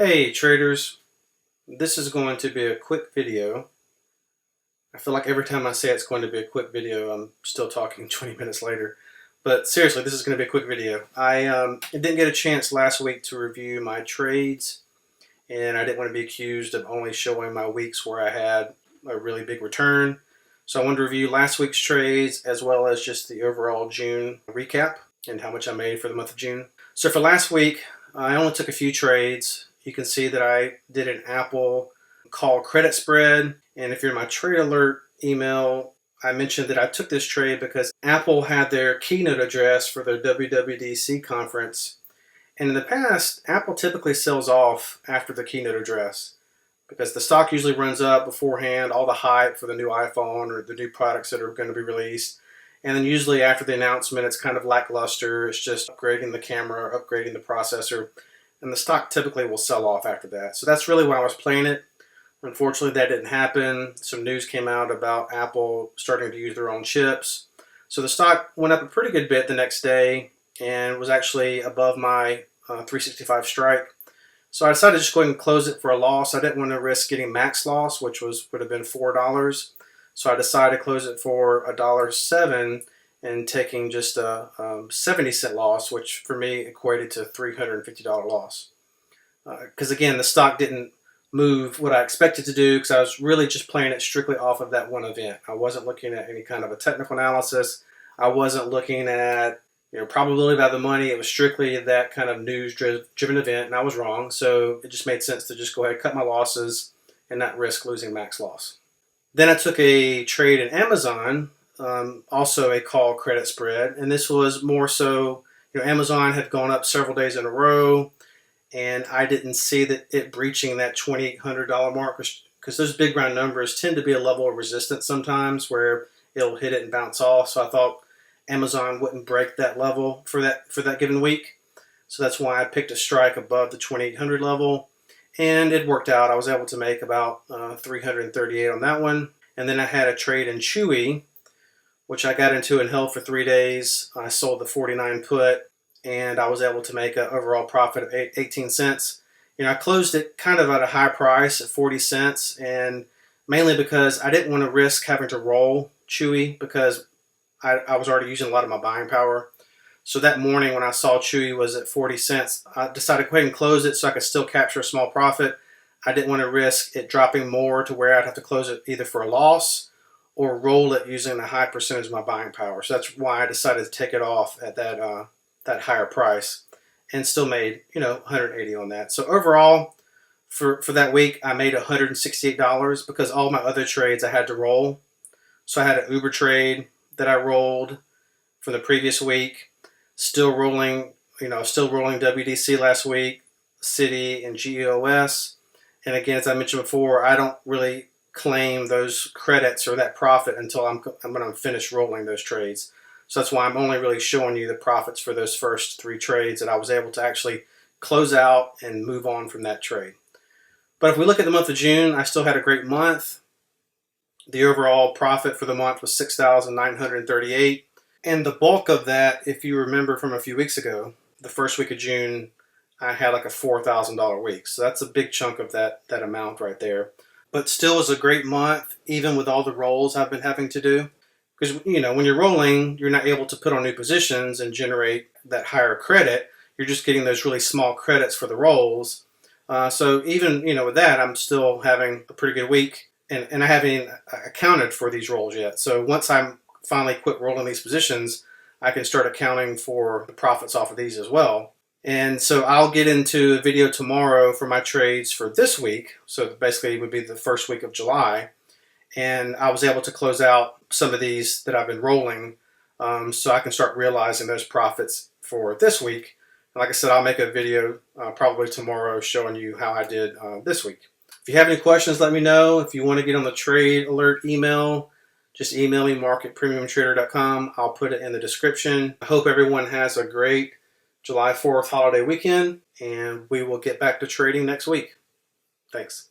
Hey traders, this is going to be a quick video. I feel like every time I say it's going to be a quick video, I'm still talking 20 minutes later. But seriously, this is going to be a quick video. I didn't get a chance last week to review my trades, and I didn't want to be accused of only showing my weeks where I had a really big return. So I wanted to review last week's trades as well as just the overall June recap and how much I made for the month of June. So for last week, I only took a few trades. You can see that I did an Apple call credit spread, and if you're in my trade alert email, I mentioned that I took this trade because Apple had their keynote address for their WWDC conference, and in the past, Apple typically sells off after the keynote address because the stock usually runs up beforehand, all the hype for the new iPhone or the new products that are going to be released, and then usually after the announcement, it's kind of lackluster. It's just upgrading the camera, upgrading the processor, and the stock typically will sell off after that. So that's really why I was playing it. Unfortunately, that didn't happen. Some news came out about Apple starting to use their own chips. So the stock went up a pretty good bit the next day and was actually above my 365 strike. So I decided to just go ahead and close it for a loss. I didn't want to risk getting max loss, which would have been $4. So I decided to close it for $1.07 and taking just a 70-cent loss, which for me equated to $350 loss. Because again, the stock didn't move what I expected to do because I was really just playing it strictly off of that one event. I wasn't looking at any kind of a technical analysis. I wasn't looking at probability by the money. It was strictly that kind of news-driven event, and I was wrong. So it just made sense to just go ahead and cut my losses and not risk losing max loss. Then I took a trade in Amazon. Also a call credit spread, and this was more so, Amazon had gone up several days in a row, and I didn't see that it breaching that $2,800 mark because those big round numbers tend to be a level of resistance sometimes where it'll hit it and bounce off. So I thought Amazon wouldn't break that level for that given week. So that's why I picked a strike above the 2,800 level, and it worked out. I was able to make about 338 on that one, and then I had a trade in Chewy, which I got into and held for 3 days. I sold the 49 put, and I was able to make an overall profit of 18 cents. I closed it kind of at a high price at 40 cents, and mainly because I didn't want to risk having to roll Chewy because I was already using a lot of my buying power. So that morning when I saw Chewy was at 40 cents, I decided to go ahead and close it so I could still capture a small profit. I didn't want to risk it dropping more to where I'd have to close it either for a loss or roll it using a high percentage of my buying power. So that's why I decided to take it off at that higher price and still made 180 on that. So overall for that week I made $168 because all my other trades I had to roll. So I had an Uber trade that I rolled from the previous week, still rolling WDC last week, Citi and GEOS. And again, as I mentioned before, I don't really claim those credits or that profit until I'm going to finish rolling those trades. So that's why I'm only really showing you the profits for those first 3 trades that I was able to actually close out and move on from that trade. But if we look at the month of June, I still had a great month. The overall profit for the month was $6,938. And the bulk of that, if you remember from a few weeks ago, the first week of June, I had like a $4,000 week. So that's a big chunk of that amount right there. But still was a great month, even with all the rolls I've been having to do. Because, when you're rolling, you're not able to put on new positions and generate that higher credit. You're just getting those really small credits for the rolls. So even, with that, I'm still having a pretty good week. And I haven't even accounted for these rolls yet. So once I'm finally quit rolling these positions, I can start accounting for the profits off of these as well. And so I'll get into a video tomorrow for my trades for this week. So basically it would be the first week of July. And I was able to close out some of these that I've been rolling so I can start realizing those profits for this week. And like I said, I'll make a video probably tomorrow showing you how I did this week. If you have any questions, let me know. If you want to get on the trade alert email, just email me, mark@premiumtrader.com. I'll put it in the description. I hope everyone has a great July 4th holiday weekend, and we will get back to trading next week. Thanks.